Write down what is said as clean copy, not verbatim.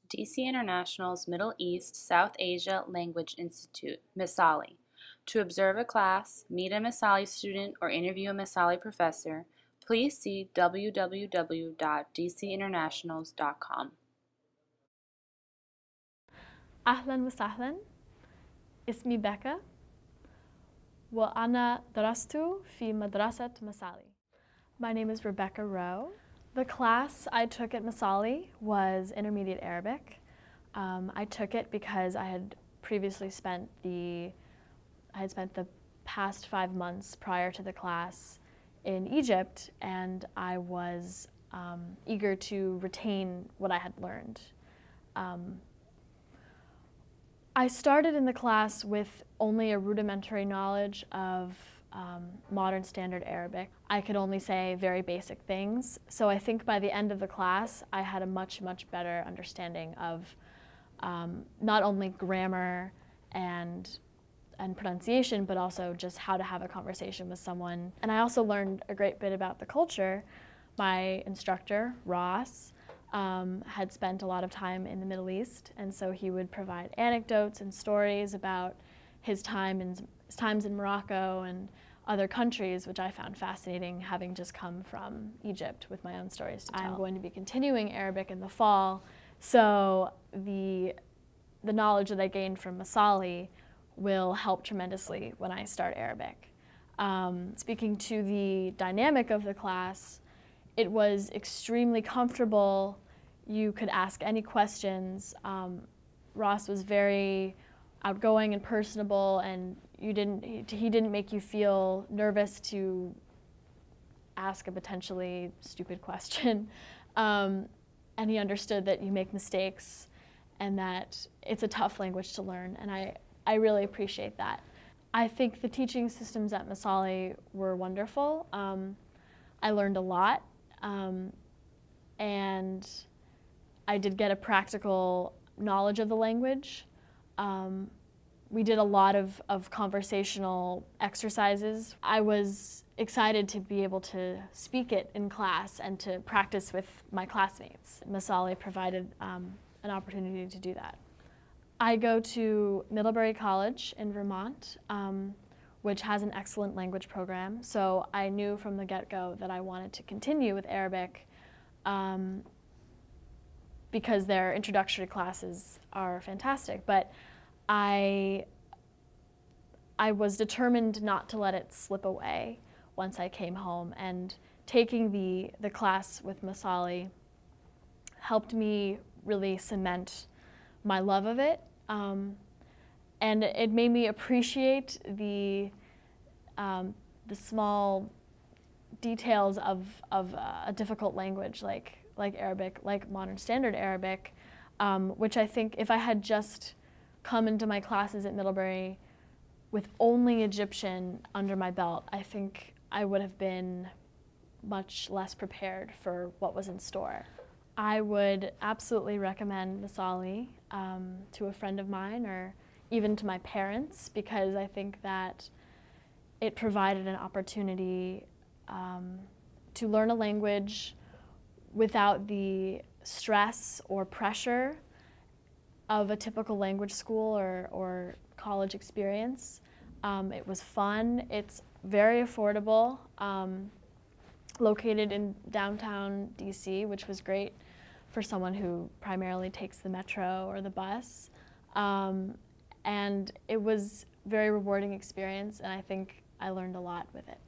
DC Internationals Middle East South Asia Language Institute, MESALI. To observe a class, meet a MESALI student, or interview a MESALI professor, please see www.dcinternationals.com. أهلا وسهلا. اسمي بكا وأنا درست في مدرسة MESALI. My name is Rebecca Rowe. The class I took at MESALI was Intermediate Arabic. I took it because I had previously spent the past 5 months prior to the class in Egypt, and I was eager to retain what I had learned. I started in the class with only a rudimentary knowledge of modern standard Arabic. I could only say very basic things, so I think by the end of the class I had a much better understanding of not only grammar and pronunciation, but also just how to have a conversation with someone. And I also learned a great bit about the culture. My instructor, Ross, had spent a lot of time in the Middle East, and so he would provide anecdotes and stories about his times in Morocco and other countries, which I found fascinating, having just come from Egypt with my own stories to tell. I'm going to be continuing Arabic in the fall, so the knowledge that I gained from MESALI will help tremendously when I start Arabic. Speaking to the dynamic of the class, it was extremely comfortable. You could ask any questions. Ross was very outgoing and personable, and he didn't make you feel nervous to ask a potentially stupid question. And he understood that you make mistakes and that it's a tough language to learn, and I really appreciate that. I think the teaching systems at MESALI were wonderful. I learned a lot, and I did get a practical knowledge of the language. We did a lot of conversational exercises. I was excited to be able to speak it in class and to practice with my classmates. MESALI provided an opportunity to do that. I go to Middlebury College in Vermont, which has an excellent language program, so I knew from the get-go that I wanted to continue with Arabic because their introductory classes are fantastic, but I was determined not to let it slip away once I came home, and taking the class with MESALI helped me really cement my love of it, and it made me appreciate the small details of a difficult language like Arabic, like modern standard Arabic, which I think if I had just come into my classes at Middlebury with only Egyptian under my belt, I think I would have been much less prepared for what was in store. I would absolutely recommend MESALI to a friend of mine or even to my parents, because I think that it provided an opportunity to learn a language without the stress or pressure of a typical language school or college experience. It was fun. It's very affordable. Located in downtown DC, which was great for someone who primarily takes the metro or the bus. And it was a very rewarding experience, and I think I learned a lot with it.